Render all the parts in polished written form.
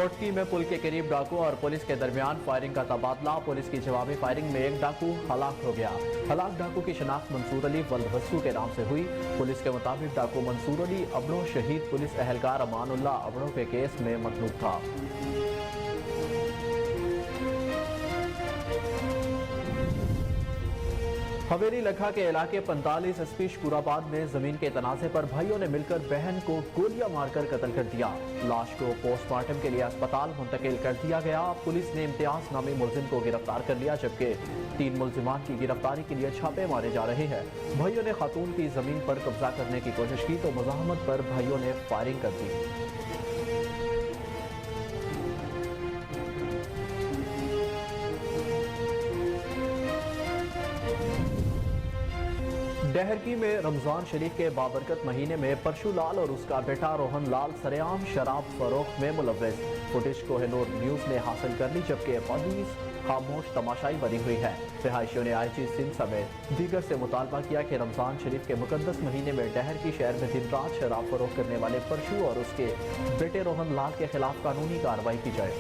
घोटकी में पुल के करीब डाकू और पुलिस के दरमियान फायरिंग का तबादला। पुलिस की जवाबी फायरिंग में एक डाकू हलाक हो गया। हलाक डाकू की शनाख्त मंसूर अली वल्दवस्सू के नाम से हुई। पुलिस के मुताबिक डाकू मंसूर अली अबड़ों शहीद पुलिस एहलकार अमानुल्लाह अबड़ों के केस में मतलूब था। हवेली लखा के इलाके 45 एसपी शुकुराबाद में जमीन के तनाजे पर भाइयों ने मिलकर बहन को गोलियां मारकर कत्ल कर दिया। लाश को पोस्टमार्टम के लिए अस्पताल मुंतकिल कर दिया गया। पुलिस ने इम्तियाज नामी मुलजिम को गिरफ्तार कर लिया, जबकि 3 मुलजिमान की गिरफ्तारी के लिए छापे मारे जा रहे हैं। भाइयों ने खातून की जमीन पर कब्जा करने की कोशिश की तो मुजाहमत पर भाइयों ने फायरिंग कर दी। डहरकी में रमजान शरीफ के बाबरकत महीने में परशु लाल और उसका बेटा रोहन लाल सरेआम शराब फरोख्त में मुलव्वस। फुटेज कोहिनूर न्यूज ने हासिल कर ली, जबकि पुलिस खामोश तमाशाई बनी हुई है। रिहायशियों ने IG सिंध समेत दीगर से मुतालबा किया कि रमजान शरीफ के मुकद्दस महीने में डहरकी शहर में दिन रात शराब फरोख्त करने वाले परशु और उसके बेटे रोहन लाल के खिलाफ कानूनी कार्रवाई की जाए।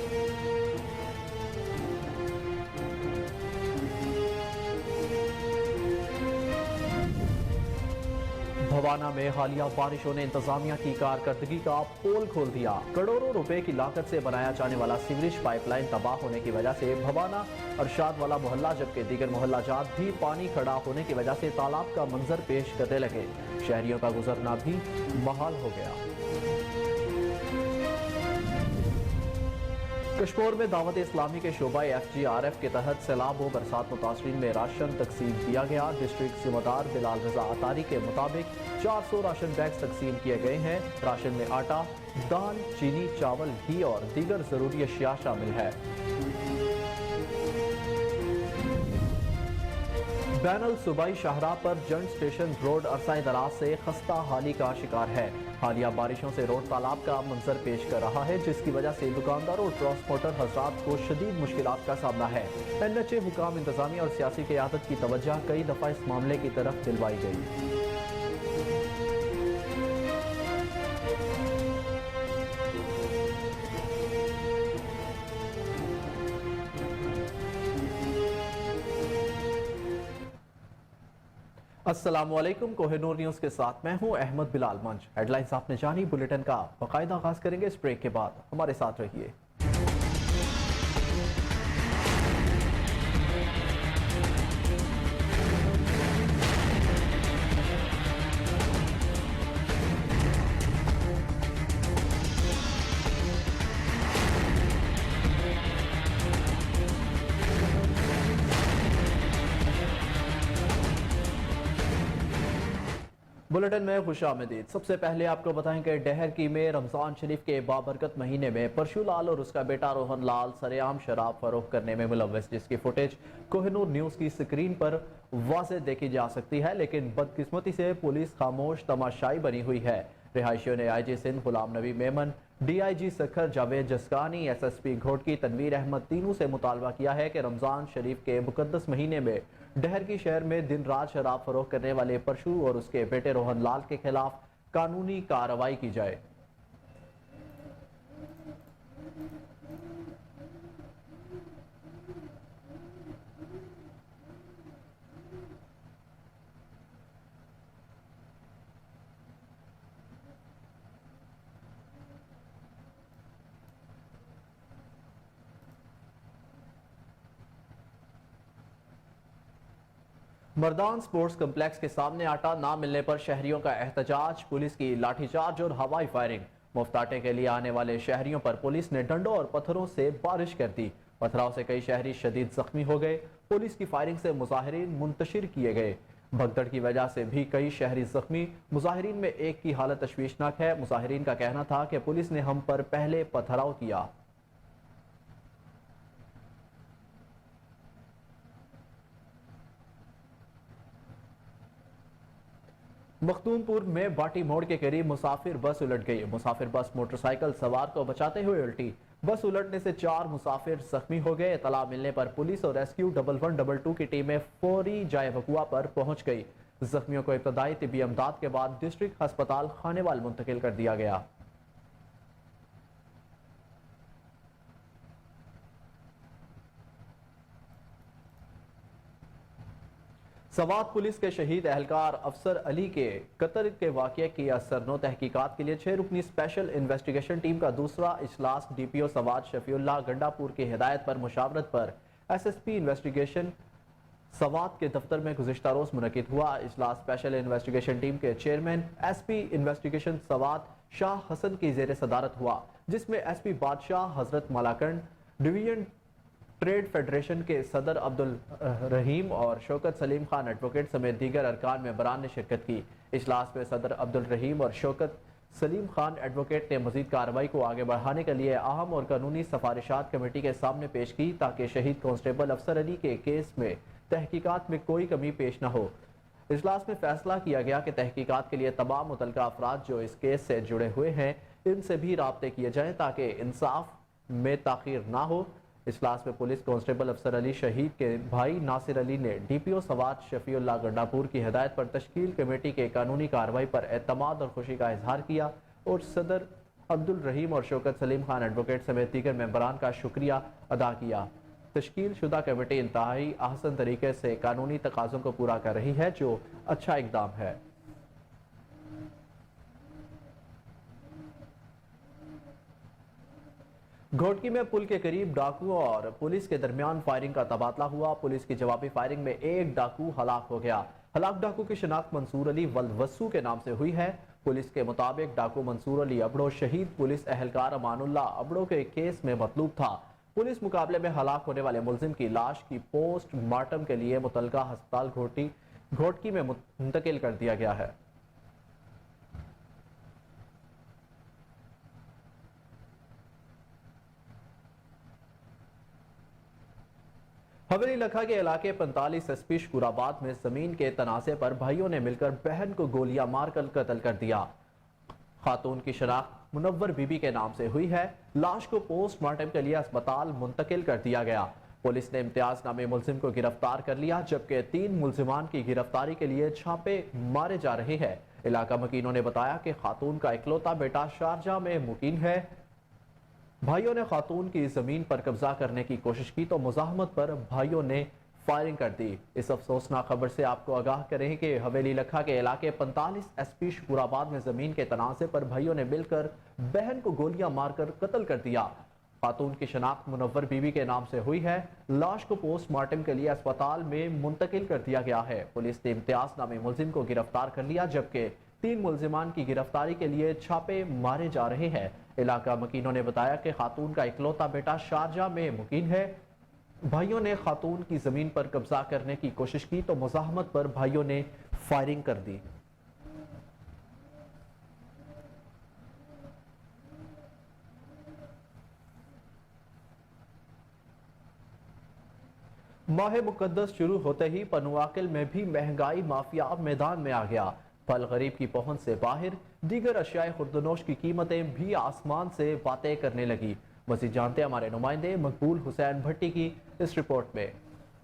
भवाना में हालिया बारिशों ने इंतजामिया की कारकर्दगी का पोल खोल दिया। करोड़ों रुपए की लागत से बनाया जाने वाला सीवरेज पाइपलाइन तबाह होने की वजह से भवाना अरशाद वाला मोहल्ला जबकि दीगर मोहल्ला जात भी पानी खड़ा होने की वजह से तालाब का मंजर पेश करने लगे। शहरियों का गुजरना भी महाल हो गया। कश्मीर में दावत इस्लामी के शोबा FGRF के तहत सैलाब व बरसात मुतासरीन में राशन तकसीम किया गया। डिस्ट्रिक्ट जिम्मेदार बिलाल रजा अतारी के मुताबिक 400 राशन बैग्स तकसीम किए गए हैं। राशन में आटा, दाल, चीनी, चावल, घी और दीगर जरूरी अशिया शामिल है। बैनल सूबाई शाहराह पर जंड स्टेशन रोड अरसाए दराज से खस्ता हाली का शिकार है। हालिया बारिशों से रोड तालाब का मंजर पेश कर रहा है, जिसकी वजह से दुकानदारों और ट्रांसपोर्टर हजरात को शदीद मुश्किलात का सामना है। NHA हुकाम, इंतजामिया और सियासी क़यादत की तवज्जो कई दफा इस मामले की तरफ दिलवाई गई। अस्सलामुअलैकुम, कोहिनूर न्यूज के साथ मैं हूं अहमद बिलाल मंच। हेडलाइंस आपने जानी, बुलेटिन का बाकायदा आगाज करेंगे इस ब्रेक के बाद। हमारे साथ रहिए। बुलेटिन में खुशामदीद। सबसे पहले आपको बताएं कि डहरकी में रमजान शरीफ के बाबरकत महीने में परशु लाल और उसका बेटा रोहन लाल सरेआम शराब फरोख्त करने में मुलव्वस, जिसकी फुटेज कोहिनूर न्यूज की स्क्रीन पर वाज़ेह देखी जा सकती है, लेकिन बदकिस्मती से पुलिस खामोश तमाशाई बनी हुई है। रिहायशियों ने IG Sindh Ghulam Nabi Memon, DIG Sukkur Javed जसकानी, SSP Ghotki Tanveer Ahmad तीनों से मुतालबा किया है कि रमजान शरीफ के मुकद्दस महीने में डहरकी शहर में दिन रात शराब फरोख्त करने वाले परशु और उसके बेटे रोहन लाल के खिलाफ कानूनी कार्रवाई की जाए। मर्दान स्पोर्ट्स कम्प्लेक्स के सामने आटा ना मिलने पर शहरियों का एहतजाज, पुलिस की लाठीचार्ज और हवाई फायरिंग। मुफ्त आटे के लिए आने वाले शहरियों पर पुलिस ने डंडों और पत्थरों से बारिश कर दी। पथराव से कई शहरी शदीद जख्मी हो गए। पुलिस की फायरिंग से मुजाहिरीन मुंतशिर किए गए। भगदड़ की वजह से भी कई शहरी जख्मी। मुजाहिरीन में एक की हालत तशवीशनाक है। मुजाहिरीन का कहना था कि पुलिस ने हम पर पहले पथराव किया। मखदूमपुर में बाटी मोड़ के करीब मुसाफिर बस उलट गई। मुसाफिर बस मोटरसाइकिल सवार को बचाते हुए उल्टी। बस उलटने से 4 मुसाफिर जख्मी हो गए। इतला मिलने पर पुलिस और रेस्क्यू 1122 की टीमें फौरी जाए वकुआ पर पहुंच गई। जख्मियों को इब्तदाई तिब्बी इमदाद के बाद डिस्ट्रिक्ट अस्पताल खानेवाल मुंतकिल कर दिया गया। سوات پولیس کے شہید اہلکار افسر علی کے قتل کے واقعے کی اثرنو تحقیقات کے لیے 6 رکنی اسپیشل انویسٹیگیشن ٹیم کا دوسرا اجلاس ڈی پی او سوات شفیع اللہ گنڈا پور کی ہدایت پر مشاورت پر S S P investigation Swat کے دفتر میں گزشتہ روز منعقد ہوا۔ اجلاس اسپیشل انویسٹیگیشن ٹیم کے chairman S P investigation Swat Shah Hasan کی زیر صدارت ہوا، جس میں ایس پی بادشاہ حضرت ملاکنڈ، ڈویژن ٹریڈ فیڈریشن کے صدر عبدالرحیم اور شوکت سلیم خان ایڈوکیٹ سمیت دیگر ارکان ممبران نے شرکت کی۔ اجلاس میں صدر عبدالرحیم اور شوکت سلیم خان ایڈوکیٹ نے مزید کارروائی کو آگے بڑھانے کے لیے اہم اور قانونی سفارشات کمیٹی کے سامنے پیش کی تاکہ شہید کانسٹیبل افسر علی کے کیس میں تحقیقات میں کوئی کمی پیش نہ ہو۔ اجلاس میں فیصلہ کیا گیا کہ تحقیقات کے لیے تمام متعلقہ افراد جو اس کیس سے جڑے ہوئے ہیں ان سے بھی رابطے کیے جائیں تاکہ انصاف میں تاخیر نہ ہو۔ اجلاس میں پولیس کانسٹیبل افسر علی شہید کے بھائی ناصر علی نے ڈی پی او سوات شفیع اللہ گنڈا پور کی ہدایت پر تشکیل کمیٹی کے قانونی کارروائی پر اعتماد اور خوشی کا اظہار کیا اور صدر عبدالرحیم اور شوکت سلیم خان ایڈوکیٹ سمیت دیگر ممبران کا شکریہ ادا کیا۔ تشکیل شدہ کمیٹی انتہائی احسن طریقے سے قانونی تقاضوں کو پورا کر رہی ہے، جو اچھا اقدام ہے۔ گھوٹکی میں پل کے قریب ڈاکو اور پولیس کے درمیان فائرنگ کا تبادلہ ہوا۔ پولیس کی جوابی فائرنگ میں ایک ڈاکو ہلاک ہو گیا۔ ہلاک ڈاکو کی شناخت منصور علی ولوسو کے نام سے ہوئی ہے۔ پولیس کے مطابق ڈاکو منصور علی ابڑو شہید پولیس اہلکار امان اللہ ابڑو کے کیس میں مطلوب تھا۔ پولیس مقابلے میں ہلاک ہونے والے ملزم کی لاش کی پوسٹ مارٹم کے لیے متعلقہ ہسپتال گھوٹکی میں منتقل کر دیا گیا ہے۔ حویلی لکھا کے علاقے 45 ایس پی شکور آباد میں زمین کے تنازع پر بھائیوں نے مل کر بہن کو گولیاں مار کر قتل کر دیا۔ خاتون کی شناخت منور بی بی کے نام سے ہوئی ہے۔ لاش کو پوسٹ مارٹم کے لیے اسپتال منتقل کر دیا گیا۔ پولیس نے امتیاز نامی ملزم کو گرفتار کر لیا، جبکہ 3 ملزمان کی گرفتاری کے لیے چھاپے مارے جا رہے ہیں۔ علاقہ مکینوں نے بتایا کہ خاتون کا اکلوتا بیٹا شارجہ میں مقیم ہے۔ بھائیوں نے خاتون کی زمین پر قبضہ کرنے کی کوشش کی تو مزاحمت پر بھائیوں نے فائرنگ کر دی۔ اس افسوسناک خبر سے آپ کو آگاہ کریں کہ حویلی لکھا کے علاقے 45 ایس پی شکور آباد میں زمین کے تنازع پر بھائیوں نے مل کر بہن کو گولیاں مار کر قتل کر دیا۔ خاتون کی شناخت منور بی بی کے نام سے ہوئی ہے۔ لاش کو پوسٹ مارٹم کے لیے اسپتال میں منتقل کر دیا گیا ہے۔ پولیس نے امتیاز نامی ملزم کو گرفتار کر لیا، جبکہ 3 ملزمان کی گرفتاری کے لیے چھاپے مارے جا رہے ہیں۔ علاقہ مکینوں نے بتایا کہ خاتون کا اکلوتا بیٹا شارجہ میں مقیم ہے۔ بھائیوں نے خاتون کی زمین پر قبضہ کرنے کی کوشش کی تو مزاحمت پر بھائیوں نے فائرنگ کر دی۔ ماہ مقدس شروع ہوتے ہی پنواکل میں بھی مہنگائی مافیا میدان میں آ گیا۔ پھل غریب کی پہنچ سے باہر، دیگر اشیاء خوردنوش کی قیمتیں بھی آسمان سے باتیں کرنے لگی۔ مزید جانتے ہمارے نمائندے مقبول حسین بھٹی کی اس رپورٹ میں۔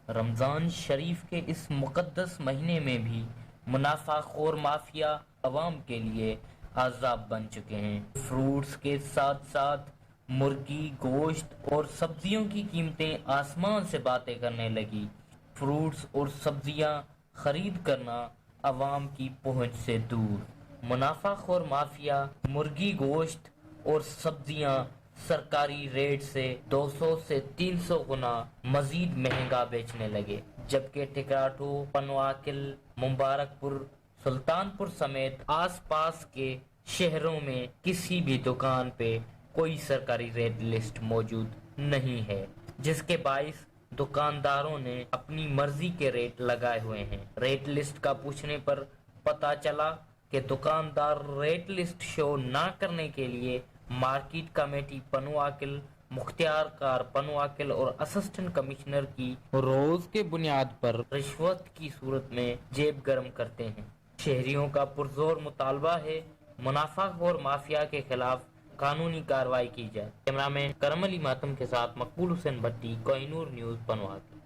رمضان شریف کے اس مقدس مہینے میں بھی منافع خور مافیا عوام کے لیے عذاب بن چکے ہیں۔ فروٹس کے ساتھ ساتھ مرغی، گوشت اور سبزیوں کی قیمتیں آسمان سے باتیں کرنے لگی۔ فروٹس اور سبزیاں خرید کرنا عوام کی پہنچ سے دور۔ منافع خور مافیا مرغی، گوشت اور سبزیاں سرکاری ریٹ سے 200 سے 300 گنا مزید مہنگا بیچنے لگے، جبکہ ٹکراٹو، پنواکل، مبارک پور، سلطان پور سمیت آس پاس کے شہروں میں کسی بھی دکان پہ کوئی سرکاری ریٹ لسٹ موجود نہیں ہے، جس کے باعث دکانداروں نے اپنی مرضی کے ریٹ لگائے ہوئے ہیں۔ ریٹ لسٹ کا پوچھنے پر پتا چلا کہ دکاندار ریٹ لسٹ شو نہ کرنے کے لیے مارکیٹ کمیٹی پنواکل، مختار کار پنواکل اور اسسٹنٹ کمشنر کی روز کے بنیاد پر رشوت کی صورت میں جیب گرم کرتے ہیں۔ شہریوں کا پرزور مطالبہ ہے منافع خور مافیا کے خلاف قانونی کارروائی کی جائے۔ کیمرہ مین کرم علی ماتم کے ساتھ مقبول حسین بھٹی، کوہ نور نیوز، پنواکل۔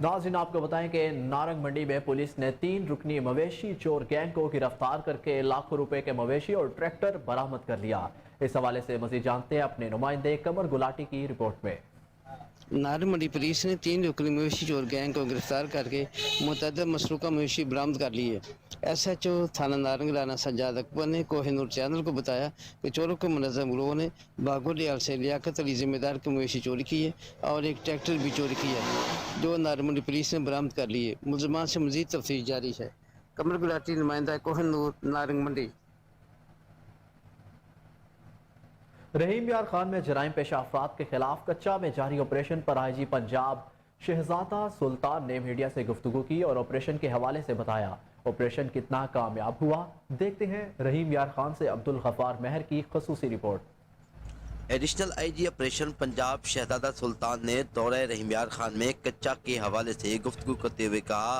ناظرین آپ کو بتائیں کہ نارنگ منڈی میں پولیس نے 3 رکنی مویشی چور گینگ کو گرفتار کر کے لاکھوں روپے کے مویشی اور ٹریکٹر برآمد کر لیا۔ اس حوالے سے مزید جانتے ہیں اپنے نمائندے قمر گلاٹی کی رپورٹ میں۔ नारंग मंडी पुलिस ने 3 लोकल मवेशी चोर गैंग को गिरफ्तार करके मुतअद्दिद मसरूका मवेशी बरामद कर ली है। SHO थाना नारंग राना सज्जाद अकबर ने कोहिनूर चैनल को बताया कि चोरों को मुनज़्ज़म गिरोह ने बागोलियाल से लियाकत अली जिम्मेदार की मवेशी चोरी की है और एक ट्रैक्टर भी चोरी किया है, जो नारंग मंडी पुलिस ने बरामद कर ली है। मुलज़मान से मज़ीद तफ्तीश जारी है। कमर गुलाटी, नुमाइंदा कोहिनूर, नारंग मंडी। रहीम यार खान में जराइम पेशा अफराद के खिलाफ कच्चा में जारी ऑपरेशन पर IG पंजाब शहजादा सुल्तान ने मीडिया से गुफ्तगू की और ऑपरेशन के हवाले से बताया। ऑपरेशन कितना कामयाब हुआ, देखते हैं रहीम यार खान से अब्दुल गफ्फार महर की खसूसी report. Additional IG operation Punjab Shahzada Sultan ने दौरे रहीम यार खान में कच्चा के हवाले से गुफ्तगू करते हुए कहा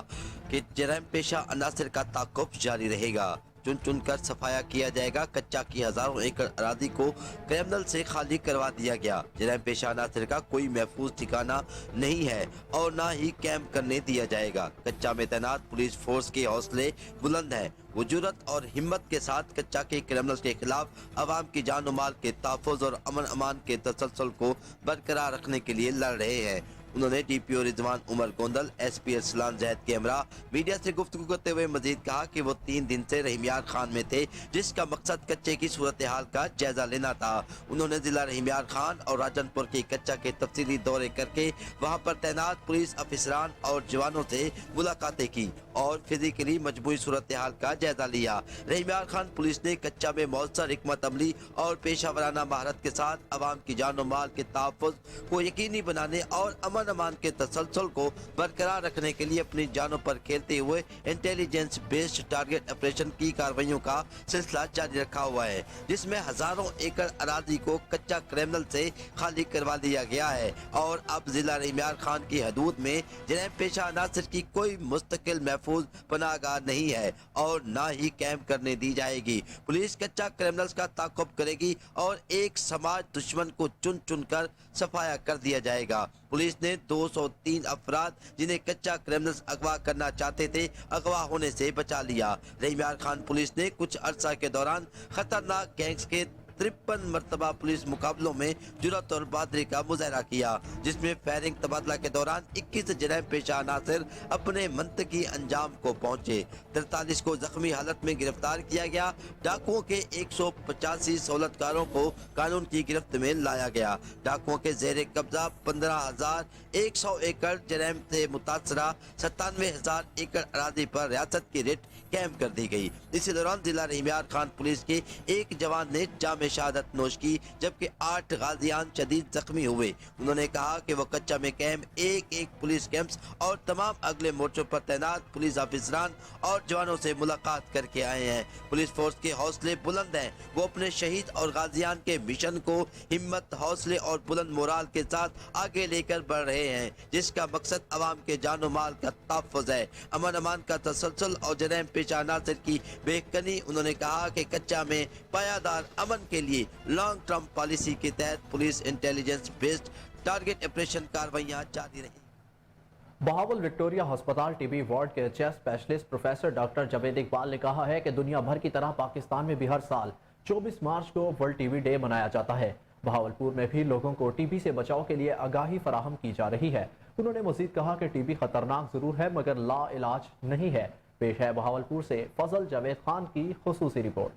कि जराइम पेशा अनासर का ताक़ुब जारी रहेगा, चुन चुन कर सफाया किया जाएगा। कच्चा की हजारों एकड़ अरादी को क्रिमिनल से खाली करवा दिया गया। जराइम पेशा अनासर का कोई महफूज ठिकाना नहीं है और ना ही कैंप करने दिया जाएगा। कच्चा में तैनात पुलिस फोर्स के हौसले बुलंद हैं। वो जुर्रत और हिम्मत के साथ कच्चा के क्रिमिनल के खिलाफ अवाम की जान और माल के तहफ़्फ़ुज़ और अमन अमान के तसलसल को बरकरार रखने के लिए लड़ रहे हैं। उन्होंने DPO रिजवान उमर गोंदल, SP अरसलान जैद के हमरा मीडिया से गुफ्तगू करते हुए मजीद कहा कि वो 3 दिन से रहीम यार खान में थे, जिसका मकसद कच्चे की सूरत हाल का जायजा लेना था। उन्होंने जिला रहीम यार खान और राजनपुर के कच्चा के तफसीली दौरे करके वहाँ पर तैनात पुलिस अफसरान और जवानों से मुलाकातें की और फिजिकली मजबूरी सूरत हाल का जायजा लिया। रहीम यार खान पुलिस ने कच्चा में मौसर हिकमत अमली और पेशा वराना महारत के साथ अवाम की जान और माल के तहफ़्फ़ुज़ को यकीनी बनाने और अमान के तसलसल को बरकरार रखने के लिए अपनी जानों पर खेलते हुए इंटेलिजेंस बेस्ड टारगेट ऑपरेशन की कार्रवाइयों का सिलसिला जारी रखा हुआ है, जिसमें हजारों एकड़ अराजी को कच्चा क्रिमिनल से खाली करवा दिया गया है और अब जिला रहीम यार खान की हदूद में जराइम पेशा अनासर की कोई मुस्तकिल महफूज पनाहगाह नहीं है और ना ही कैंप करने दी जाएगी। पुलिस कच्चा क्रिमिनल्स का ताक़ुब करेगी और एक समाज दुश्मन को चुन चुन कर सफाया कर दिया जाएगा। पुलिस ने 203 अफराद जिन्हें कच्चा क्रिमिनल्स अगवा करना चाहते थे, अगवा होने से बचा लिया। रहीम यार खान पुलिस ने कुछ अरसा के दौरान खतरनाक गैंग्स के 53 मरतबा पुलिस मुकाबलों में जुर्रत और बहादुरी का मुजाहरा किया, जिसमें फायरिंग तबादला के दौरान 21 जराइम पेशा अनासर अपने मंतकी अंजाम को पहुंचे। 43 को जख्मी हालत में गिरफ्तार किया गया। डाकुओं के 185 सहूलतकारों को कानून की गिरफ्त में लाया गया। डाकुओं के जेर कब्जा 15,100 एकड़ जराइम से मुतासरा 97,000 एकड़ अराजी पर रियासत की रिट कैंप कर दी गई। इसी दौरान जिला रहीम यार खान पुलिस के एक जवान ने जाम शहादत नोश की, जबकि 8 गाजियान शदीद जख्मी हुए। उन्होंने कहा कि वो कच्चा में कैंप एक पुलिस कैंप्स और तमाम अगले मोर्चों पर तैनात पुलिस अफसरान और जवानों से मुलाकात करके आए हैं। पुलिस फोर्स के हौसले बुलंद हैं। वो अपने शहीद और गाजियान के मिशन को हिम्मत, हौसले और बुलंद मोराल के साथ आगे लेकर बढ़ रहे हैं, जिसका मकसद अवाम के जान माल का तहफ़्फ़ुज़ है, अमन अमान का तसलसल और जराइम पेशा अनासर की बेकनी। उन्होंने कहा कि कच्चा में पायादार अमन के लिए लॉन्ग टर्म पॉलिसी के तहत police intelligence based target operation कार्रवाइयां जारी रही। बहावल विक्टोरिया अस्पताल TB वार्ड के chest specialist professor doctor Javed Iqbal ने कहा है कि दुनिया भर की तरह पाकिस्तान में भी हर साल 24 मार्च को वर्ल्ड TB डे मनाया जाता है। बहावलपुर में भी लोगों को TB से बचाव के लिए आगाही फराहम की जा रही है। उन्होंने मजीद कहा कि TB खतरनाक जरूर है मगर ला इलाज नहीं है। पेश है बहावलपुर से फजल जावेद खान की खुसूसी रिपोर्ट।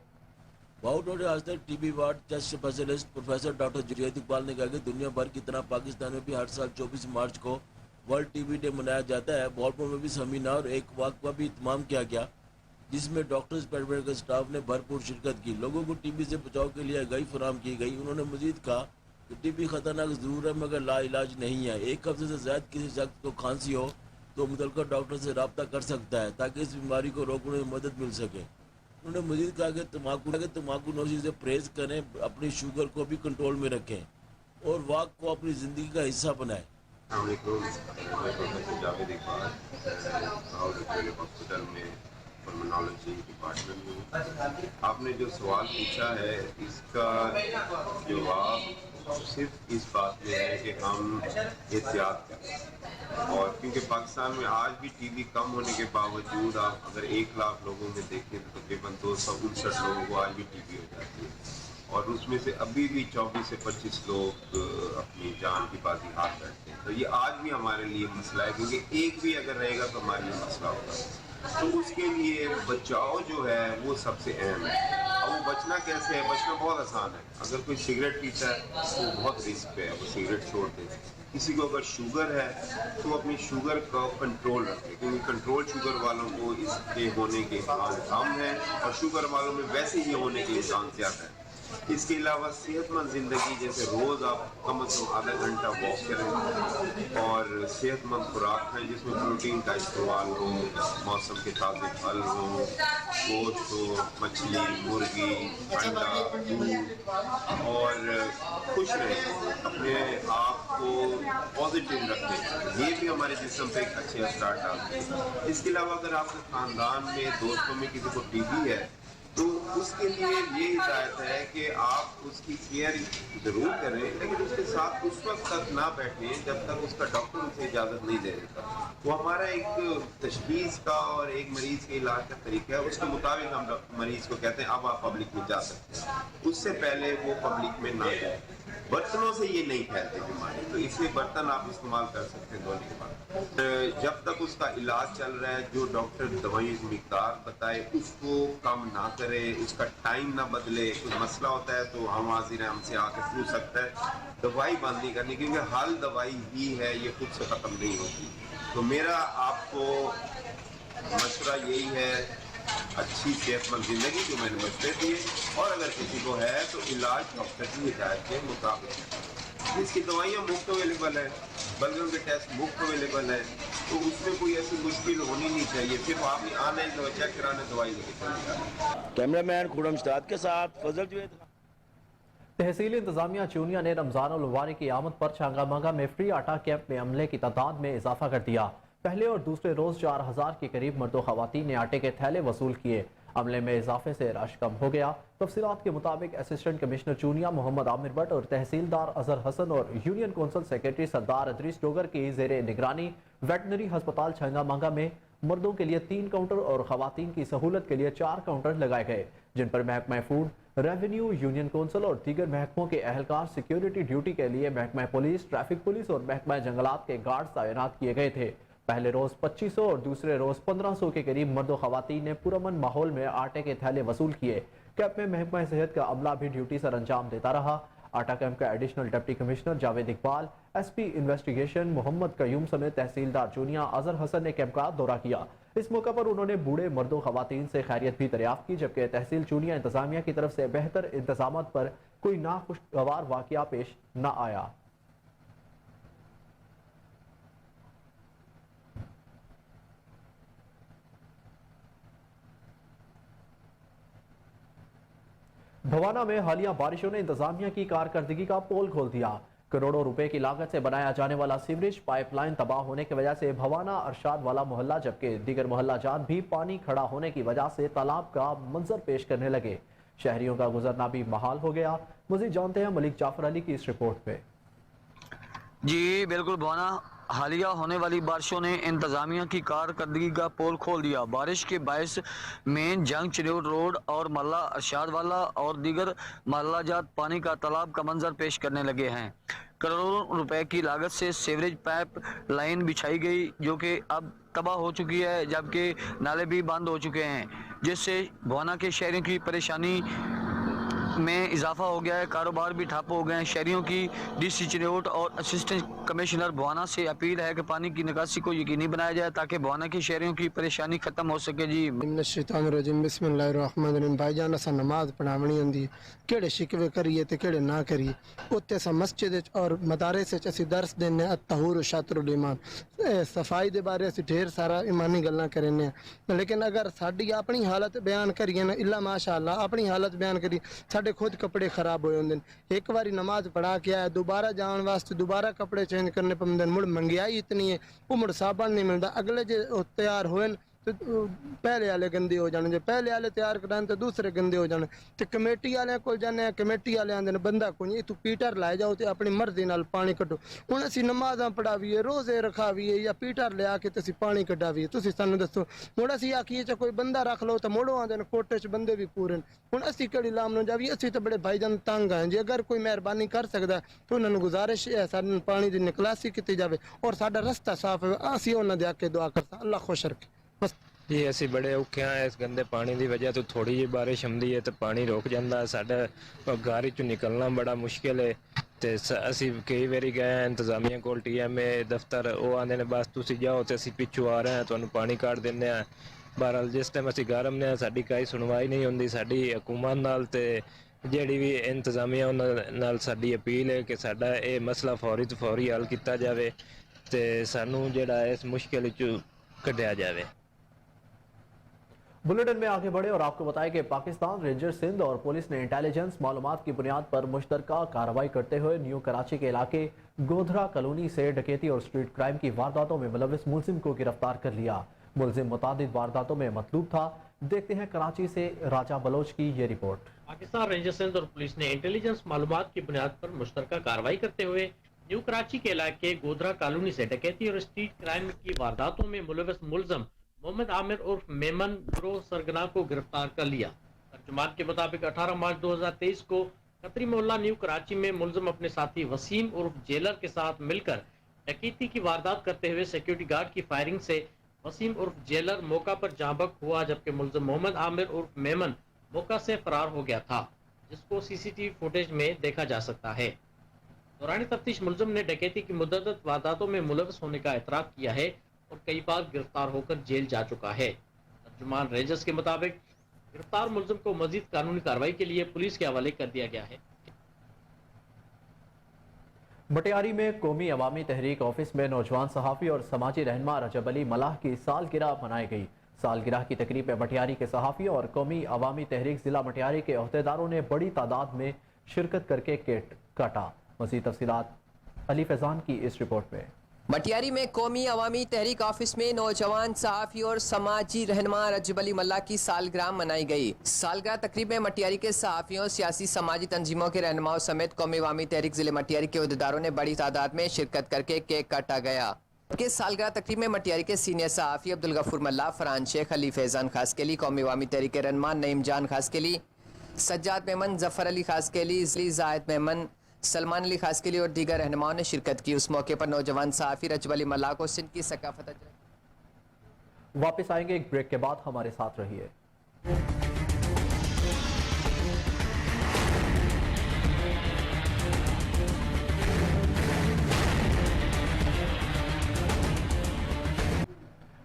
बहावलपुर आज TB ward chest specialist professor doctor Javed Iqbal ने कहा कि दुनिया भर की तरह पाकिस्तान में भी हर साल 24 मार्च को वर्ल्ड TB डे मनाया जाता है। बहावलपुर में भी सेमिनार और एक वॉक का भी इत्माम किया गया, जिसमें डॉक्टर्स पैरामेडिकल स्टाफ ने भरपूर शिरकत की। लोगों को TB से बचाव के लिए आगाही फराहम की गई। उन्होंने मजीद कहा कि TB खतरनाक जरूर है मगर ला इलाज नहीं है। एक हफ्ते से ज्यादा किसी शख्स को खांसी हो तो मुतल्लिका डॉक्टर से रब्ता कर सकता है ताकि इस बीमारी को रोकने में मदद मिल सके। उन्होंने मजीद कहा कि तम्बाकू नोशी से परहेज करें, अपनी शुगर को भी कंट्रोल में रखें और वॉक को अपनी ज़िंदगी का हिस्सा बनाएं। मैं प्रोफेसर जावेद इकबाल हॉस्पिटल में पल्मोनोलॉजी डिपार्टमेंट में। आपने जो सवाल पूछा है इसका जवाब सिर्फ इस बात में है कि हम एहतियात करें, और क्योंकि पाकिस्तान में आज भी TB कम होने के बावजूद आप अगर 1 लाख लोगों में देखें तो तकरीबन 259 लोगों को आज भी TB हो जाती है। और उसमें से अभी भी 24 से 25 लोग अपनी जान की बाजी हाथ बैठते हैं। तो ये आज भी हमारे लिए मसला है, क्योंकि एक भी अगर रहेगा तो हमारे लिए मसला होगा। तो उसके लिए बचाव जो है वो सबसे अहम है। अब वो बचना कैसे है? बचना बहुत आसान है। अगर कोई सिगरेट पीता है तो बहुत रिस्क पे है, वो सिगरेट छोड़ दे। किसी को अगर शुगर है तो अपनी शुगर का कंट्रोल रखे, क्योंकि कंट्रोल शुगर वालों को इसके होने के इम्कान कम है और शुगर वालों में वैसे ही होने के इम्कान ज़्यादा है। इसके अलावा सेहतमंद ज़िंदगी, जैसे रोज़ आप कम से कम आधा घंटा वॉक करें और सेहतमंद खुराक खाएं जिसमें प्रोटीन का इस्तेमाल हो, मौसम के ताज़े फल हो, गोश्त हो, मछली, मुर्गी, अंडा, दूध, और खुश रहें, अपने आप को पॉजिटिव रखें। ये भी हमारे जिस्म पे एक अच्छे असर डालते हैं। इसके अलावा अगर आपके ख़ानदान में, दोस्तों में किसी को टीबी है तो उसके लिए ये हिदायत है कि आप उसकी केयर ज़रूर करें, लेकिन उसके साथ उस वक्त तक ना बैठें जब तक उसका डॉक्टर उसे इजाज़त नहीं दे देता। वो हमारा एक तशखीस का और एक मरीज़ के इलाज का तरीका है, उसके मुताबिक हम मरीज़ को कहते हैं अब आप पब्लिक में जा सकते हैं, उससे पहले वो पब्लिक में ना जाए। बर्तनों से ये नहीं फैलती बीमारी, तो इसलिए बर्तन आप इस्तेमाल कर सकते हैं धोने के बाद। जब तक उसका इलाज चल रहा है, जो डॉक्टर दवाइयों की मिकदार बताए उसको कम ना करे, उसका टाइम ना बदले। कोई मसला होता है तो हम हाजिर हैं, हमसे आके पूछ सकता है। दवाई बंद नहीं करनी, क्योंकि हल दवाई ही है, ये खुद से ख़त्म नहीं होती। तो मेरा आपको मशवरा यही है, अच्छी सेहतमंद ज़िंदगी जो मैंने मशवरे दिए, और अगर किसी को है तो इलाज डॉक्टर की हिदायत के मुताबिक। इसकी दवाइयाँ मुफ्त अवेलेबल है, बल्कि उनके टेस्ट मुफ्त अवेलेबल है, तो उसमें कोई ऐसी मुश्किल होनी नहीं चाहिए। सिर्फ आपने आना है, दवा चेक कराने, दवाई लेके चले जाना। कैमरामैन खुरम मुश्ताक के साथ फजल जुवैद। तहसील इंतजामिया चूनिया ने रमजान उल मुबारक की आमद पर छांगामांगा में फ्री आटा कैंप में अमले की तादाद में इजाफा कर दिया। पहले और दूसरे रोज 4000 के करीब मर्द व खवातीन ने आटे के थैले वसूल किए। अमले में इजाफे से रश कम हो गया। तफसीलात के मुताबिक असिस्टेंट कमिश्नर चूनिया मोहम्मद आमिर भट्ट और तहसीलदार अजहर हसन और यूनियन कौंसिल सेक्रेटरी सरदार अदरीस डोगर की जेर निगरानी वेटनरी हस्पताल छंगामांगा में मर्दों के लिए 3 काउंटर और खवातीन की सहूलत के लिए 4 काउंटर लगाए गए, जिन पर महकमा फूड, रेवेन्यू, यूनियन कौंसिल और दीगर महकमों के अहलकार सिक्योरिटी ड्यूटी के लिए महकमा पुलिस, ट्रैफिक पुलिस और महकमा जंगलात के गार्ड्स तैनात किए गए थे। पहले रोज 2500 और दूसरे रोज 1500 के करीब मर्द खवातीन ने पुरअमन माहौल में आटे के थैले वसूल किए। कैंप में महकमा सेहत का अमला भी ड्यूटी सर अंजाम देता रहा। आटा कैंप का additional deputy commissioner Javed Iqbal, SP investigation Mohammad Qayyum समेत तहसीलदार चूनिया अजहर हसन ने कैंप का दौरा किया। इस मौके पर उन्होंने बूढ़े मर्दों खवातीन से खैरियत भी दरियाफ्त की, जबकि तहसील चूनिया इंतजामिया की तरफ से बेहतर इंतजामात पर कोई नाखुशगवार वाकया पेश न आया। भवाना में हालिया बारिशों ने इंतजामिया की कारकर्दगी का पोल खोल दिया। करोड़ों रुपए की लागत से बनाया जाने वाला सीवरेज पाइपलाइन तबाह होने की वजह से भवाना अरशाद वाला मोहल्ला जबकि दीगर मोहल्ला जात भी पानी खड़ा होने की वजह से तालाब का मंजर पेश करने लगे। शहरियों का गुजरना भी महाल हो गया। मजीद जानते हैं मलिक जाफर अली की इस रिपोर्ट पे। जी बिल्कुल, भवाना हालिया होने वाली बारिशों ने इंतजामिया की कारकर्दगी का पोल खोल दिया। बारिश के बायस मेन जंग चिन्योट रोड और मल्ला अरशाद वाला और दीगर महल्ला जात पानी का तालाब का मंजर पेश करने लगे हैं। करोड़ों रुपए की लागत से सीवरेज पाइप लाइन बिछाई गई जो कि अब तबाह हो चुकी है, जबकि नाले भी बंद हो चुके हैं, जिससे भवाना के शहरियों की परेशानी में इजाफा हो गया है। कारोबार भी ठप हो गए हैं। शहरियों की डीसी चिन्योट और असिस्टेंट कमिश्नर भवाना से अपील है कि पानी की निकासी को यकीनी बनाया जाए ताकि भवाना के शहरियों की परेशानी खत्म हो सके। जी बिस्मिल्लाहिर्रहमानिर्रहीम। भाईजान असां नमाज पढ़ावनी होंदी, केड़े शिकवे करिए ते केड़े ना करिए। उत्ते असां मस्जिद और मदारिस च असीं दर्स देने अत्तहूर शातरुल ईमान, सफाई दे बारे असीं ढेर सारा ईमानी गल्लां करने, लेकिन अगर साडी अपनी हालत बयान करिए ना, इल्ला माशाअल्लाह अपनी हालत बयान करिए, साडे खुद कपड़े खराब हो जाते हैं। एक बारी नमाज पढ़ा के आया, दोबारा जाने वास्ते दोबारा कपड़े चेंज करने पड़ते हैं। मुड़ महंगाई इतनी है, वो मुड़ साबन नहीं मिलता। अगले जो तैयार हुए ਤੇ ਪਹਿਲੇ ਵਾਲੇ ਗੰਦੇ ਹੋ ਜਾਣ, ਜੇ ਪਹਿਲੇ ਵਾਲੇ ਤਿਆਰ ਕਰਾਣ ਤੇ ਦੂਸਰੇ ਗੰਦੇ ਹੋ ਜਾਣ। ਤੇ ਕਮੇਟੀ ਵਾਲਿਆਂ ਕੋਲ ਜਾਂਦੇ ਆ, ਕਮੇਟੀ ਵਾਲੇ ਆਂਦੇ ਨੇ ਬੰਦਾ ਕੋਈ ਨਹੀਂ, ਤੂੰ ਪੀਟਰ ਲੈ ਜਾਓ ਤੇ ਆਪਣੀ ਮਰਜ਼ੀ ਨਾਲ ਪਾਣੀ ਕੱਢੋ। ਹੁਣ ਅਸੀਂ ਨਮਾਜ਼ਾਂ ਪੜਾਵੀਏ, ਰੋਜ਼ੇ ਰਖਾਵੀਏ ਜਾਂ ਪੀਟਰ ਲਿਆ ਕੇ ਤੇ ਅਸੀਂ ਪਾਣੀ ਕੱਢਾਵੀਏ, ਤੁਸੀਂ ਸਾਨੂੰ ਦੱਸੋ। ਹੁਣ ਅਸੀਂ ਆਖੀਏ ਚ ਕੋਈ ਬੰਦਾ ਰੱਖ ਲਓ ਤਾਂ ਮੋੜੋ ਆਂਦੇ ਨੇ ਕੋਟੇ ਚ ਬੰਦੇ ਵੀ ਪੂਰੇ ਨੇ। ਹੁਣ ਅਸੀਂ ਕਿਹੜੀ ਲਾਮ ਨੂੰ ਜਾਵੀਏ, ਅਸੀਂ ਤਾਂ ਬੜੇ ਭਾਈਜਾਨ ਤੰਗ ਆ। ਜੇ ਅਗਰ ਕੋਈ ਮਿਹਰਬਾਨੀ ਕਰ ਸਕਦਾ ਤਾਂ ਉਹਨਾਂ ਨੂੰ ਗੁਜ਼ਾਰਿਸ਼ ਹੈ ਸਾਡੇ ਪਾਣੀ ਦੀ ਨਿਕਾਸੀ ਕੀਤੀ ਜਾਵੇ ਔਰ ਸਾਡਾ ਰਸਤਾ ਸਾਫ਼ ਹੈ। ਅਸੀਂ ਉਹਨਾਂ ਦੇ ਅੱਗੇ ਦੁਆ ਕਰਦਾ, ਅੱਲਾਹ ਖੁਸ਼ ਰੱਖੇ ਬਸ। ਜੀ ਅਸੀਂ ਬੜੇ ਔਖੇ ਹਾਂ ਇਸ ਗੰਦੇ ਪਾਣੀ ਦੀ ਵਜ੍ਹਾ ਤੋਂ। ਥੋੜੀ ਜਿਹੀ ਬਾਰਿਸ਼ ਹੁੰਦੀ ਹੈ ਤੇ ਪਾਣੀ ਰੁਕ ਜਾਂਦਾ, ਸਾਡਾ ਘਰ ਚੋਂ ਨਿਕਲਣਾ ਬੜਾ ਮੁਸ਼ਕਿਲ ਹੈ। ਤੇ ਅਸੀਂ ਕਈ ਵਾਰੀ ਗਏ ਇੰਤਜ਼ਾਮੀਆਂ ਕੋਲ, TMA ਦਫ਼ਤਰ, ਉਹ ਆਂਦੇ ਨੇ ਬਸ ਤੁਸੀਂ ਜਾਓ ਤੇ ਅਸੀਂ ਪਿੱਛੋਂ ਆ ਰਹੇ ਹਾਂ, ਤੁਹਾਨੂੰ ਪਾਣੀ ਕੱਢ ਦਿੰਦੇ ਹਾਂ। ਬਹਰਹਾਲ ਜਿਸ ਟਾਈਮ ਅਸੀਂ ਘਰ ਆਉਂਦੇ ਹਾਂ ਸਾਡੀ ਕੋਈ ਸੁਣਵਾਈ ਨਹੀਂ ਹੁੰਦੀ ਸਾਡੀ ਹਕੂਮਤ ਨਾਲ। ਤੇ ਜਿਹੜੀ ਵੀ ਇੰਤਜ਼ਾਮੀਆ ਉਹਨਾਂ ਨਾਲ ਸਾਡੀ ਅਪੀਲ ਹੈ ਕਿ ਸਾਡਾ ਇਹ ਮਸਲਾ ਫੌਰੀ ਤੋਂ ਫੌਰੀ ਹੱਲ ਕੀਤਾ ਜਾਵੇ ਤੇ ਸਾਨੂੰ ਜਿਹੜਾ ਇਸ ਮੁਸ਼ਕਿਲ ਵਿੱਚੋਂ ਕੱਢਿਆ ਜਾਵੇ। बुलेटिन में आगे बढ़े और आपको बताएं कि पाकिस्तान रेंजर सिंध और पुलिस ने इंटेलिजेंस मालूमात की बुनियाद पर मुश्तरका कार्रवाई करते हुए न्यू कराची के इलाके गोधरा कॉलोनी से डकैती और स्ट्रीट क्राइम की वारदातों में मुलविस मुलजिम को गिरफ्तार कर लिया। मुलजिम मुतादिद वारदातों में मतलूब था। देखते हैं कराची से राजा बलोच की ये रिपोर्ट। पाकिस्तान रेंजर सिंध और पुलिस ने इंटेलिजेंस मालूमात की बुनियाद पर मुश्तरका कार्रवाई करते हुए न्यू कराची के इलाके गोधरा कॉलोनी से डकैती और स्ट्रीट क्राइम की वारदातों में मुलविस मुलजिम मोहम्मद आमिर उर्फ मेमन गिरोह सरगना को गिरफ्तार कर लिया। तर्जुमान के मुताबिक 18 मार्च 2023 को कतरी मोहल्ला न्यू कराची में मुलजिम अपने साथी वसीम उर्फ जेलर के साथ मिलकर डकैती की वारदात करते हुए सिक्योरिटी गार्ड की फायरिंग से वसीम उर्फ जेलर मौका पर जांबक हुआ, जबकि मुलजिम मोहम्मद आमिर उर्फ मेमन मौका से फरार हो गया था, जिसको CCTV फुटेज में देखा जा सकता है। दौरान तफ्तीश मुलजिम ने डकैती की मुतअद्दिद वारदातों में मुलविस होने का एतराफ़ किया है और कई बार गिरफ्तार होकर जेल जा चुका है। तर्जुमान रेंजर्स के मुताबिक गिरफ्तार मुलजिम को मजीद कानूनी कार्रवाई के लिए पुलिस के हवाले कर दिया गया है। मटियारी में कौमी अवामी तहरीक ऑफिस में नौजवान सहाफ़ी और समाजी रहनुमा रजब अली मलाह की सालगिरह मनाई गई। सालगिरह की तकरीब में मटियारी के सहाफ़ी और कौमी अवामी तहरीक ज़िला मटियारी के अहदेदारों ने बड़ी तादाद में शिरकत करके केक काटा। मज़ीद तफसीलात अली फैज़ान की इस रिपोर्ट में। मटियारी में कौमी अवामी तहरीक ऑफिस में नौजवान सहाफ़ी और समाजी रहनुमा रजब अली मल्ला की सालगिरह मनाई गई। सालगिरह तकरीब में मटियारी के सहाफ़ियों, सियासी समाजी तंजीमों के रहनुमाओं समेत कौमी अवामी तहरीक ज़िले मटियारी के अहदेदारों ने बड़ी तादाद में शिरकत करके केक काटा गया। के सालगिरह तकरीब में मटियारी के सीनियर सहाफ़ी अब्दुल गफूर मल्ला, फरहान शेख, अली फैज़ान खासकेली, कौमी अवामी तहरीक के रहनुमा नईम जान खासकेली, सज्जाद मेमन, जफ़र अली खासकेली, ज़ाहिद मेमन, सलमान अली खासकेली और दीगर रहनुमाओं ने शिरकत की। उस मौके पर नौजवान सहाफ़ी रजब अली मल्ला को सिंध की सकाफत। वापस आएंगे एक ब्रेक के बाद, हमारे साथ रहिए।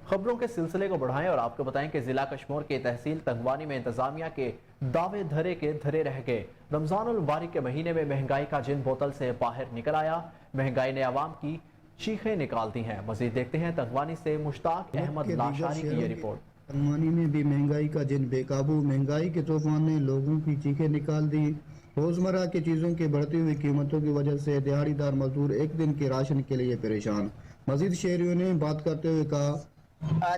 खबरों के सिलसिले को बढ़ाएं और आपको बताएं कि जिला कश्मीर के तहसील तंगवानी में इंतजामिया के दावे धरे के धरे रह गए। रमजानुल मुबारक के महीने में महंगाई का जिन बोतल से बाहर निकल आया, महंगाई ने आवाम की चीखें निकाल दी हैं। मजीद देखते हैं तंगवानी से मुश्ताक अहमद लाशारी की ये रिपोर्ट। तंगवानी में भी महंगाई का जिन बेकाबू, महंगाई के तूफान ने लोगों की चीखें निकाल दी। रोजमर्रा की चीज़ों की बढ़ती हुई कीमतों की वजह से दिहाड़ीदार मजदूर एक दिन के राशन के लिए परेशान। मजीद शहरियों ने बात करते हुए कहा,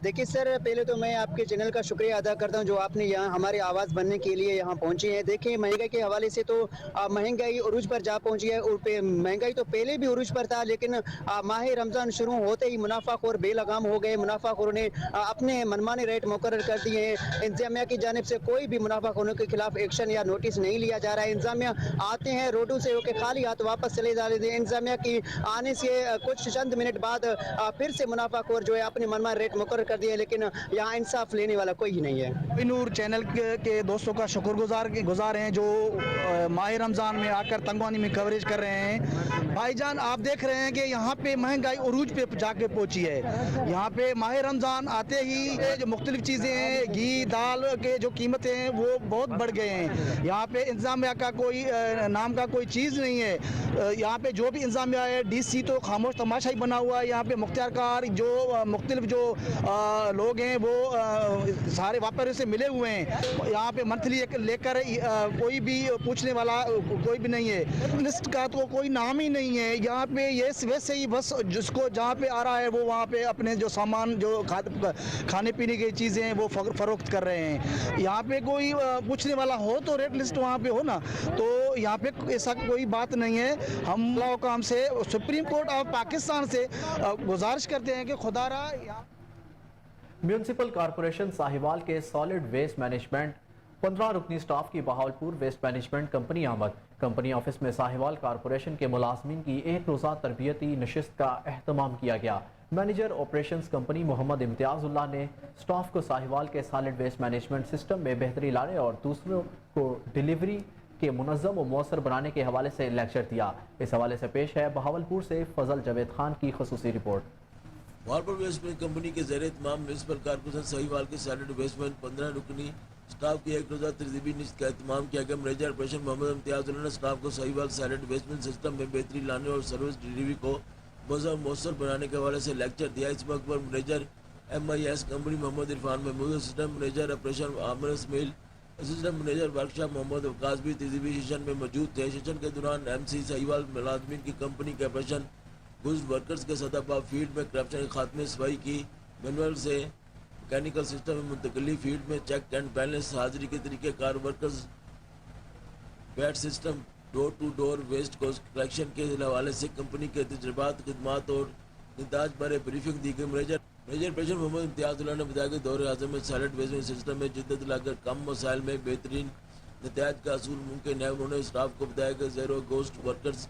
देखिए सर, पहले तो मैं आपके चैनल का शुक्रिया अदा करता हूं जो आपने यहाँ हमारी आवाज़ बनने के लिए यहाँ पहुँची है। देखिए महंगाई के हवाले से तो महंगाई उरूज पर जा पहुँची है और महंगाई तो पहले भी उरूज पर था, लेकिन माह रमज़ान शुरू होते ही मुनाफाखोर बेलगाम हो गए। मुनाफाखोरों ने अपने मनमाने रेट मुकर्रर कर दिए हैं। इंतजामिया की जानिब से कोई भी मुनाफाखोरों के खिलाफ एक्शन या नोटिस नहीं लिया जा रहा है। इंतजामिया आते हैं रोडों से होकर खाली हाथ वापस चले जा रहे थे। इंतजामिया की आने से कुछ चंद मिनट बाद फिर से मुनाफाखोर जो है अपने मनमाने रेट मुकर्रर कर दिया, लेकिन यहाँ इंसाफ लेने वाला कोई नहीं है। नूर चैनल के दोस्तों का शुक्रगुजार हैं जो माह रमज़ान में आकर तंगवानी में कवरेज कर रहे हैं। भाईजान आप देख रहे हैं कि यहाँ पे महंगाई उरूज पे जाके पहुँची है। यहाँ पे माह रमज़ान आते ही जो मुख्तलिफ चीज़ें हैं, घी दाल के जो कीमतें हैं वो बहुत बढ़ गए हैं। यहाँ पे इंतजामिया का कोई नाम का कोई चीज़ नहीं है। यहाँ पे जो भी इंतजामिया है, DC तो खामोश तमाशा ही बना हुआ है। यहाँ पे मुख्तियार कार जो मुख्तलिफ जो लोग हैं वो सारे व्यापारियों से मिले हुए हैं। यहाँ पे मंथली लेकर कोई भी पूछने वाला कोई भी नहीं है। लिस्ट का तो कोई नाम ही नहीं है यहाँ पे। ये वैसे ही बस जिसको जहाँ पे आ रहा है वो वहाँ पे अपने जो सामान जो खाने पीने की चीज़ें हैं वो फरोख्त कर रहे हैं। यहाँ पे कोई पूछने वाला हो तो रेट लिस्ट वहाँ पे हो ना, तो यहाँ पे ऐसा कोई बात नहीं है। हम लोगों का हमसे सुप्रीम कोर्ट ऑफ पाकिस्तान से गुजारिश करते हैं कि खुदारा म्यूनिसिपल कॉरपोरेशन साहिवाल के सॉलिड वेस्ट मैनेजमेंट 15 रुकनी स्टाफ की बहावलपुर वेस्ट मैनेजमेंट कंपनी आमद। कंपनी ऑफिस में साहिवाल कॉरपोरेशन के मुलाजमीन की एक रोज़ा तरबियती नशिस्त का एहतमाम किया गया। मैनेजर ऑपरेशंस कंपनी मोहम्मद इम्तियाजुल्लाह ने स्टाफ को साहिवाल के सॉलिड वेस्ट मैनेजमेंट सिस्टम में बेहतरी लाने और दूसरों को डिलीवरी के मुनज़्ज़म और मौसर बनाने के हवाले से लेक्चर दिया। इस हवाले से पेश है बहावलपुर से फजल जावेद खान की खुसूसी report. Bahawalpur waste management company के ज़रिए तमाम म्यूनिसिपल कॉर्पोरेशन साहिवाल के सॉलिड वेस्ट में 15 रुकनी स्टाफ की एक रोज़ा तरजीबी नशिस्त का एहतमाम किया गया। मैनेजर ऑपरेशन मोहम्मद इम्तियाजुल्लाह ने स्टाफ को साहिवाल सॉलिड वेस्ट सिस्टम में बेहतरी लाने और सर्विस डिलीवरी को मौसर बनाने के हवाले से लेक्चर दिया। इस मौके पर manager MIS company Mohammad Irfan Mahmood, assistant manager operation Aamir Ismail, assistant manager workshop Mohammad अवकाश भी तहजीबी सेशन में मौजूद थे। सेशन के दौरान MC साहिवाल मुलाजमीन की कंपनी के ऑपरेशन गुड्स वर्कर्स के सतह पर फील्ड में करप्शन के खात्मे, सफाई की मैनुअल से मैकेनिकल सिस्टम में मुंतकली, फील्ड में चेक एंड बैलेंस, हाजिरी के तरीक़ेकार, वर्कर्स बैट system, door to door waste को कलेक्शन के हवाले से कंपनी के तजुर्बात, खिदमात और निताज बारे ब्रीफिंग दी गई। मैनेजर ऑपरेशन मोहम्मद इम्तियाजुल्लाह ने बताया कि दौरे हाज़िर में सॉलिड वेस्ट सिस्टम में जिद्दत लाकर कम मसाइल में बेहतरीन नतायज का असूल मुमकिन है। उन्होंने स्टाफ को बताया कि ज़ीरो गोस्ट वर्कर्स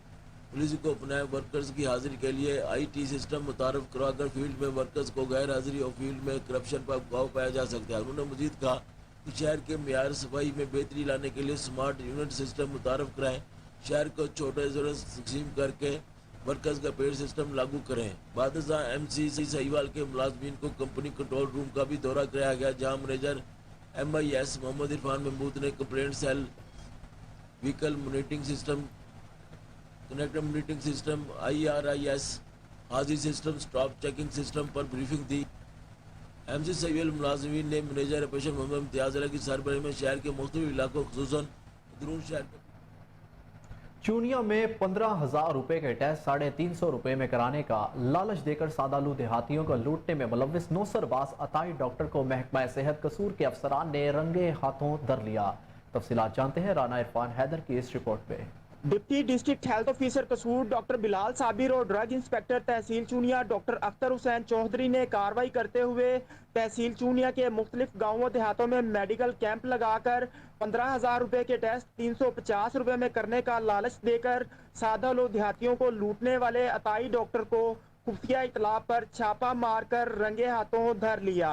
पॉलिसी को अपनाए, वर्कर्स की हाजिरी के लिए IT सिस्टम मुतारफ़ करवाकर फील्ड में वर्कर्स को गैर हाजिरी और फील्ड में करप्शन पर काबू पाया जा सकता है। उन्होंने मजीद कहा कि शहर के मियार सफाई में बेहतरी लाने के लिए स्मार्ट यूनिट सिस्टम मुतारफ़ कराएँ, शहर को छोटे ज़रूरत तकसीम करके वर्कर्स का पेड सिस्टम लागू करें। बाद MC साहिवाल के मुलाजमीन को कंपनी कंट्रोल रूम का भी दौरा कराया गया, जहाँ मैनेजर MIS मोहम्मद इरफान महमूद ने complaint cell, vehicle monitoring system, connected monitoring system, IRIS, हाजिर सिस्टम, स्टॉप चेकिंग सिस्टम पर ब्रीफिंग दी। MC साहिवाल मुलाजमीन ने मैनेजर ऑपरेशन मोहम्मद इम्तियाजुल्लाह की सरबराही में शहर के मुख्तलिफ इलाकों खुसूसन दरून शहर चूनिया में 15,000 रुपए के टेस्ट 350 रुपए में कराने का लालच देकर सादालू देहातियों को लूटने में मुलव्विस नौसरबाज अताई डॉक्टर को महकमा सेहत कसूर के अफसरान ने रंगे हाथों धर लिया। तफसीलात जानते हैं राना इरफान हैदर की इस रिपोर्ट में। डिप्टी डिस्ट्रिक्ट हेल्थ ऑफिसर कसूर डॉक्टर बिलाल साबिर और ड्रग इंस्पेक्टर तहसील चूनिया डॉक्टर अख्तर हुसैन चौधरी ने कार्रवाई करते हुए तहसील चूनिया के मुख्तलिफ गाँवों देहातों में मेडिकल कैंप लगाकर 15,000 रुपए के टेस्ट 350 रुपए में करने का लालच देकर सादा लो देहातियों को लूटने वाले अताई डॉक्टर को खुफिया इतला पर छापा मारकर रंगे हाथों धर लिया।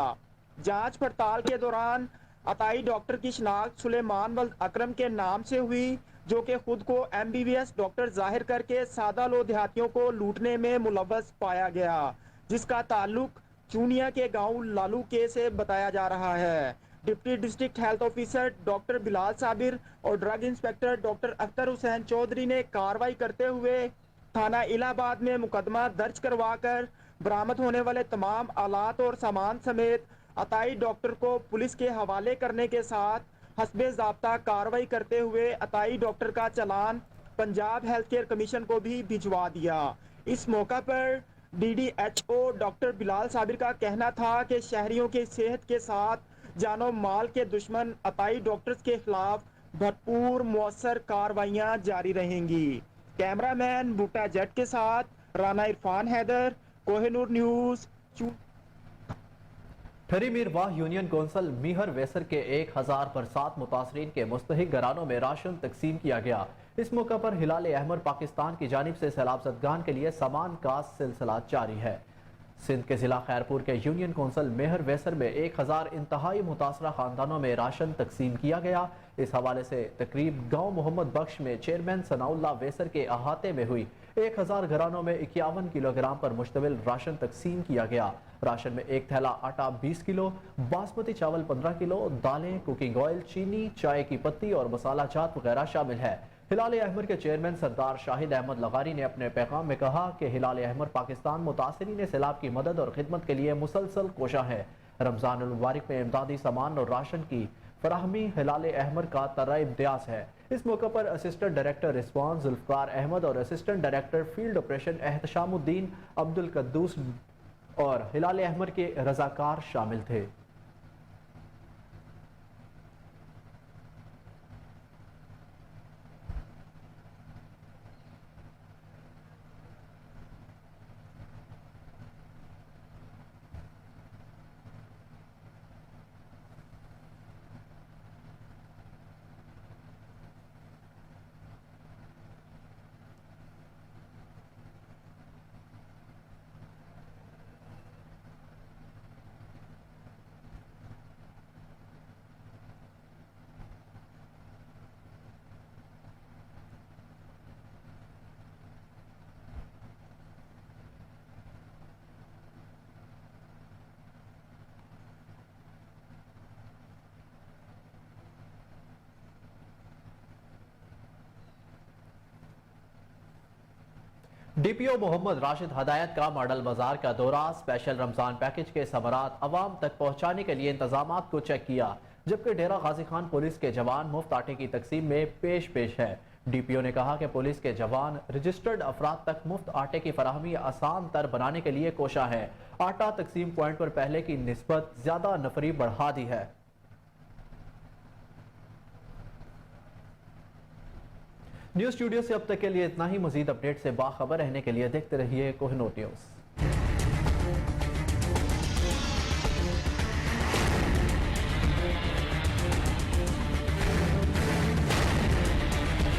जांच पड़ताल के दौरान अताई डॉक्टर की शिनाख्त सुलेमान वल्द अकरम के नाम से हुई, जो कि खुद को MBBS डॉक्टर जाहिर करके सादा लो देहातियों को लूटने में मुलव्वस पाया गया, जिसका ताल्लुक चूनिया के गांव लालू के से बताया जा रहा है। Deputy district health officer doctor Bilal Sabir और drug inspector doctor Akhtar Hussain Chaudhry ने कार्रवाई करते हुए थाना इलाहाबाद में मुकदमा दर्ज करवाकर बरामद होने वाले तमाम आलात और सामान समेत अताई डॉक्टर को पुलिस के हवाले करने के साथ हस्बे ज़ाब्ता कार्रवाई करते हुए अताई डॉक्टर का चालान पंजाब हेल्थ केयर कमीशन को भी भिजवा दिया। इस मौका पर DDHO डॉक्टर बिलाल साबिर का कहना था कि शहरियों की सेहत के साथ जानो माल के दुश्मन अताई डॉक्टर्स के खिलाफ भरपूर मौसर कार्रवाइयाँ जारी रहेंगी। कैमरामैन बूटा जट के साथ Rana Irfan Haider, Kohinoor news. Thari Mirwah union council Mehar वेसर के 1000 बरसात मुतासरीन के मुस्तहिक घरानों में राशन तकसीम किया गया। इस मौका पर हिलाल अहमर पाकिस्तान की जानिब से सैलाब ज़दगान के लिए सामान का सिलसिला जारी है। सिंध के जिला खैरपुर के यूनियन कौंसिल मेहर वेसर में 1000 इंतहाई मुतासरा खानदानों में राशन तकसीम किया गया। इस हवाले से तकरीब गांव मोहम्मद बख्श में चेयरमैन सनाउल्लाह वेसर के अहाते में हुई। 1000 घरानों में 51 किलोग्राम पर मुश्तमिल राशन तकसीम किया गया। राशन में एक थैला आटा 20 किलो, बासमती चावल 15 किलो, दालें, कुकिंग ऑयल, चीनी, चाय की पत्ती और मसाला जात वगैरह शामिल है। ہلال احمر کے چیئرمین سردار شاہد احمد لغاری نے اپنے پیغام میں کہا کہ ہلال احمر پاکستان متاثرین سیلاب کی مدد اور خدمت کے لیے مسلسل کوشاں ہے۔ رمضان المبارک میں امدادی سامان اور راشن کی فراہمی ہلال احمر کا طرح امتیاز ہے۔ اس موقع پر assistant director response Zulfiqar Ahmed اور assistant director field operation Ehtisham uddin Abdul Quddus اور ہلال احمر کے رضاکار شامل تھے۔ ڈی پی او محمد راشد ہدایت کا ماڈل بازار کا دورہ اسپیشل رمضان پیکج کے ثمرات عوام تک پہنچانے کے لیے انتظامات کو چیک کیا، جبکہ ڈیرہ غازی خان پولیس کے جوان مفت آٹے کی تقسیم میں پیش ہے۔ ڈی پی او نے کہا کہ پولیس کے جوان رجسٹرڈ افراد تک مفت آٹے کی فراہمی آسان تر بنانے کے لیے کوشاں ہے۔ آٹا تقسیم پوائنٹ پر پہلے کی نسبت زیادہ نفری بڑھا دی ہے۔ نیوز اسٹوڈیو سے اب تک کے لیے اتنا ہی۔ مزید اپڈیٹ سے باخبر رہنے کے لیے دیکھتے رہیے کوہ نور نیوز۔